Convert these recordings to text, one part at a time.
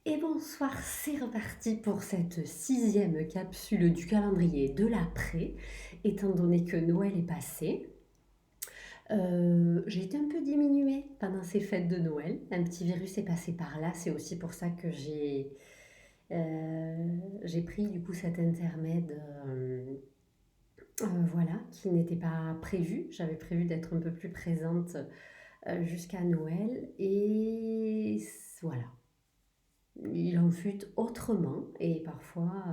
Et bonsoir, c'est reparti pour cette sixième capsule du calendrier de l'après, étant donné que Noël est passé. J'ai été un peu diminuée pendant ces fêtes de Noël. Un petit virus est passé par là, c'est aussi pour ça que j'ai pris du coup cet intermède, voilà, qui n'était pas prévu. J'avais prévu d'être un peu plus présente jusqu'à Noël et voilà. Il en fut autrement et parfois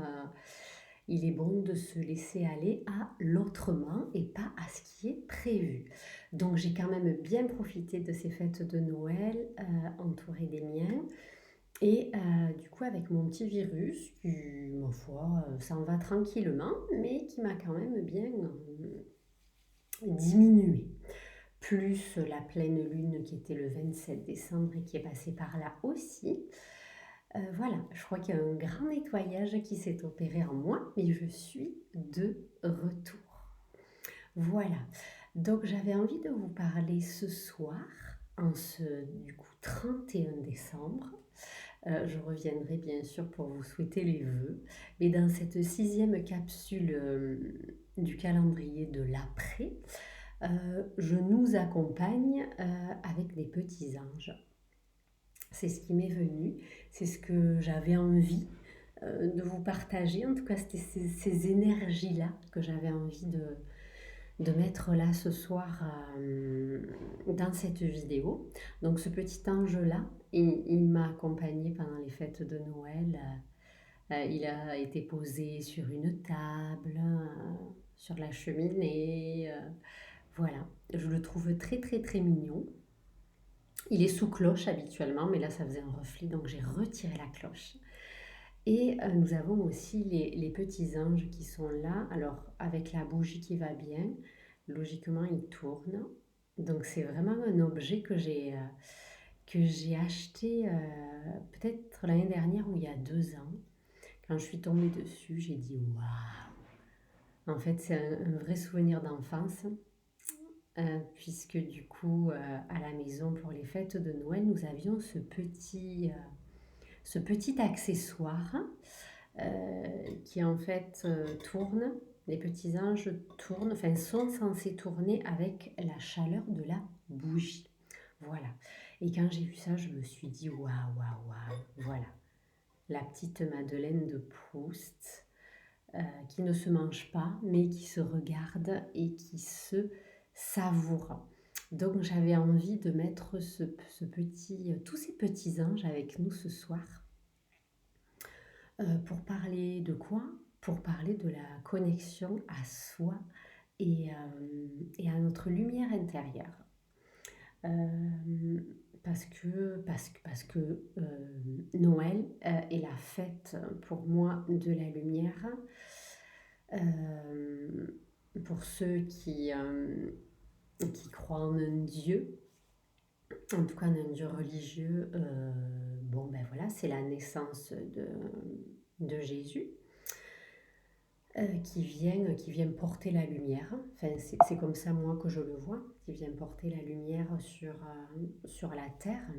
il est bon de se laisser aller à l'autrement et pas à ce qui est prévu. Donc j'ai quand même bien profité de ces fêtes de Noël entourée des miens et du coup avec mon petit virus qui, ma foi, s'en va tranquillement mais qui m'a quand même bien diminué. Plus la pleine lune qui était le 27 décembre et qui est passée par là aussi. Voilà, je crois qu'il y a un grand nettoyage qui s'est opéré en moi, mais je suis de retour. Voilà, donc j'avais envie de vous parler ce soir, en ce du coup 31 décembre. Je reviendrai bien sûr pour vous souhaiter les vœux, mais dans cette sixième capsule du calendrier de l'après, je nous accompagne avec des petits anges. C'est ce qui m'est venu, c'est ce que j'avais envie de vous partager. En tout cas, c'était ces énergies-là que j'avais envie de mettre là ce soir dans cette vidéo. Donc ce petit ange-là, il m'a accompagnée pendant les fêtes de Noël. Il a été posé sur une table, sur la cheminée. Voilà, je le trouve très très très mignon. Il est sous cloche habituellement, mais là ça faisait un reflet, donc j'ai retiré la cloche. Et nous avons aussi les petits anges qui sont là. Alors avec la bougie qui va bien, logiquement ils tournent. Donc c'est vraiment un objet que j'ai acheté peut-être l'année dernière ou il y a 2 ans. Quand je suis tombée dessus, j'ai dit waouh! En fait, c'est un vrai souvenir d'enfance. Puisque du coup, à la maison pour les fêtes de Noël, nous avions ce petit accessoire qui en fait tourne. Les petits anges tournent, enfin sont censés tourner avec la chaleur de la bougie. Voilà. Et quand j'ai vu ça, je me suis dit waouh, waouh, waouh. Voilà. La petite Madeleine de Proust qui ne se mange pas, mais qui se regarde et qui se savoure. Donc j'avais envie de mettre tous ces petits anges avec nous ce soir. Pour parler de quoi? Pour parler de la connexion à soi et à notre lumière intérieure. Parce que Noël est la fête pour moi de la lumière. Euh, pour ceux qui croient en un Dieu, en tout cas en un Dieu religieux, bon ben voilà, c'est la naissance de Jésus qui vient porter la lumière. Enfin, c'est comme ça moi que je le vois, qui vient porter la lumière sur la terre.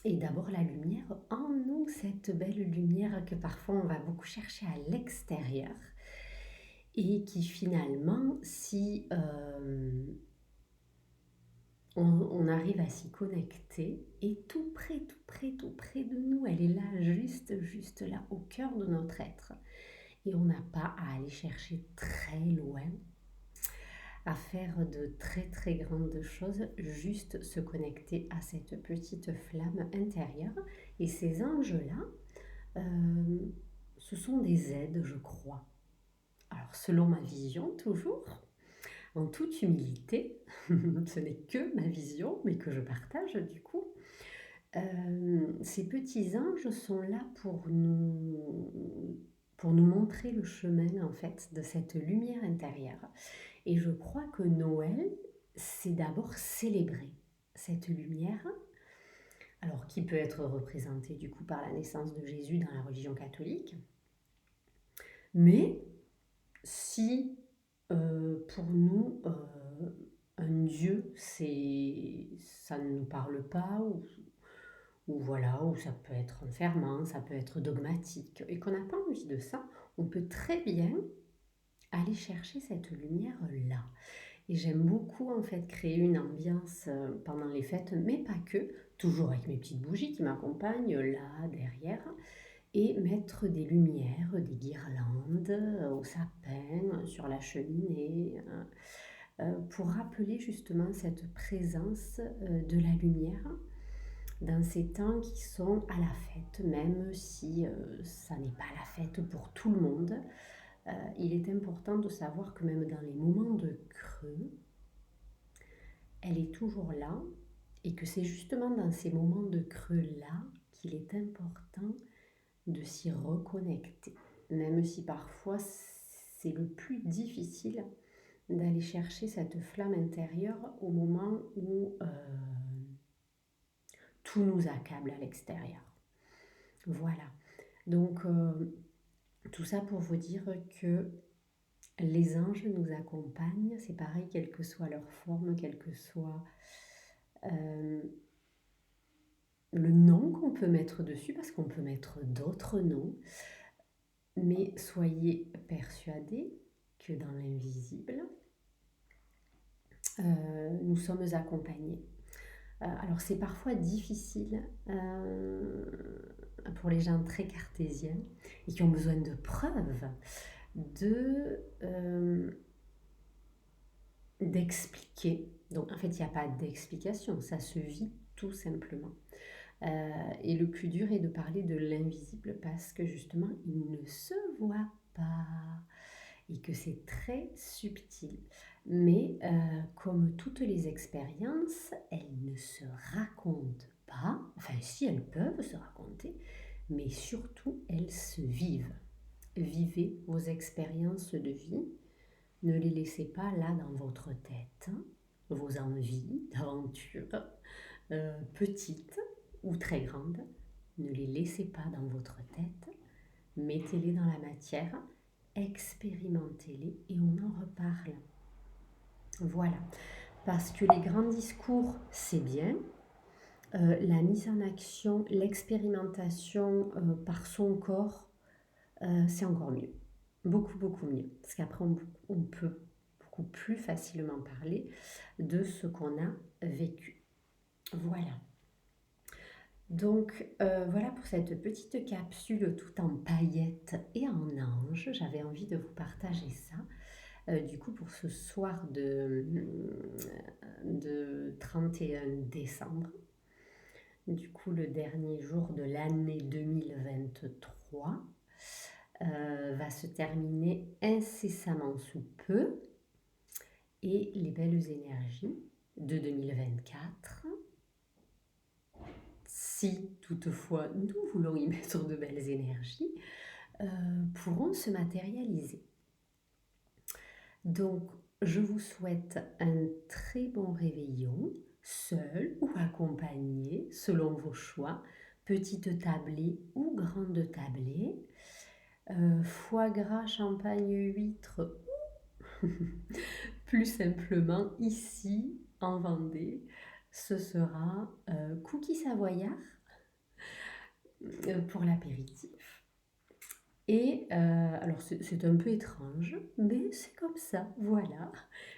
Et d'abord la lumière en nous, cette belle lumière que parfois on va beaucoup chercher à l'extérieur et qui finalement, si on arrive à s'y connecter, est tout près, tout près, tout près de nous. Elle est là, juste là, au cœur de notre être. Et on n'a pas à aller chercher très loin, à faire de très très grandes choses, juste se connecter à cette petite flamme intérieure. Et ces anges-là, euh, ce sont des aides, je crois. Alors, selon ma vision, toujours, en toute humilité, ce n'est que ma vision, mais que je partage du coup. Ces petits anges sont là pour nous montrer le chemin en fait de cette lumière intérieure. Et je crois que Noël, c'est d'abord célébrer cette lumière, alors qui peut être représentée du coup par la naissance de Jésus dans la religion catholique. Mais si pour nous, un Dieu, ça ne nous parle pas, ou voilà, ou ça peut être enfermant, ça peut être dogmatique, et qu'on n'a pas envie de ça, on peut très bien aller chercher cette lumière-là. Et j'aime beaucoup en fait créer une ambiance pendant les fêtes, mais pas que, toujours avec mes petites bougies qui m'accompagnent là, derrière, et mettre des lumières, des guirlandes au sapin, sur la cheminée, pour rappeler justement cette présence de la lumière dans ces temps qui sont à la fête, même si ça n'est pas la fête pour tout le monde. Il est important de savoir que même dans les moments de creux, elle est toujours là et que c'est justement dans ces moments de creux-là qu'il est important de s'y reconnecter. Même si parfois c'est le plus difficile d'aller chercher cette flamme intérieure au moment où tout nous accable à l'extérieur. Voilà. Donc tout ça pour vous dire que les anges nous accompagnent, c'est pareil, quelle que soit leur forme, quel que soit le nom qu'on peut mettre dessus, parce qu'on peut mettre d'autres noms, mais soyez persuadés que dans l'invisible, nous sommes accompagnés. Alors c'est parfois difficile pour les gens très cartésiens et qui ont besoin de preuves d'expliquer. Donc en fait, il n'y a pas d'explication, ça se vit tout simplement. Et le plus dur est de parler de l'invisible parce que justement, il ne se voit pas et que c'est très subtil. Mais comme toutes les expériences, elles ne se racontent pas, enfin si elles peuvent se raconter, mais surtout elles se vivent. Vivez vos expériences de vie, ne les laissez pas là dans votre tête, vos envies d'aventure, petites ou très grandes, ne les laissez pas dans votre tête, mettez-les dans la matière, expérimentez-les et on en reparle. Voilà, parce que les grands discours, c'est bien, la mise en action, l'expérimentation par son corps, c'est encore mieux, beaucoup beaucoup mieux, parce qu'après on peut beaucoup plus facilement parler de ce qu'on a vécu. Voilà. Donc voilà pour cette petite capsule tout en paillettes et en ange. J'avais envie de vous partager ça. Du coup pour ce soir de 31 décembre, du coup le dernier jour de l'année 2023, va se terminer incessamment sous peu et les belles énergies de 2024, si toutefois nous voulons y mettre de belles énergies, pourront se matérialiser. Donc, je vous souhaite un très bon réveillon, seul ou accompagné, selon vos choix, petite tablée ou grande tablée, foie gras, champagne, huître, plus simplement ici en Vendée, ce sera cookies savoyard pour l'apéritif. Et alors c'est un peu étrange, mais c'est comme ça, voilà,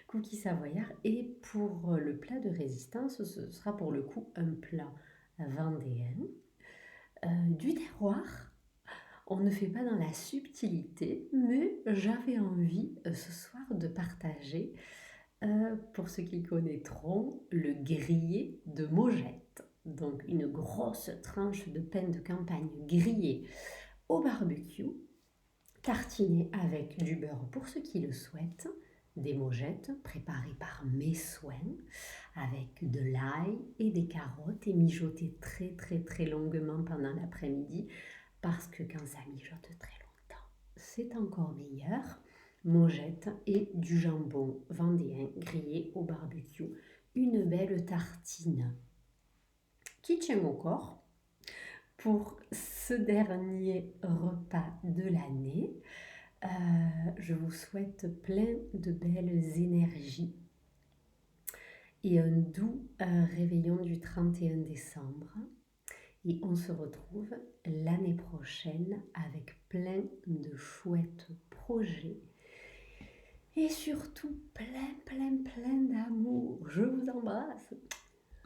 cookies savoyard. Et pour le plat de résistance, ce sera pour le coup un plat vendéen, du terroir. On ne fait pas dans la subtilité, mais j'avais envie ce soir de partager, pour ceux qui connaîtront, le grillé de Maugette. Donc une grosse tranche de pain de campagne grillée au barbecue, tartiné avec du beurre pour ceux qui le souhaitent, des Maugettes préparées par mes soins, avec de l'ail et des carottes et mijotées très très très longuement pendant l'après-midi, parce que quand ça mijote très longtemps, c'est encore meilleur. Maugettes et du jambon vendéen grillé au barbecue, une belle tartine qui tient au corps pour ce dernier repas de l'année. Je vous souhaite plein de belles énergies et un doux réveillon du 31 décembre. et on se retrouve l'année prochaine avec plein de chouettes projets et surtout plein, plein, plein d'amour. Je vous embrasse.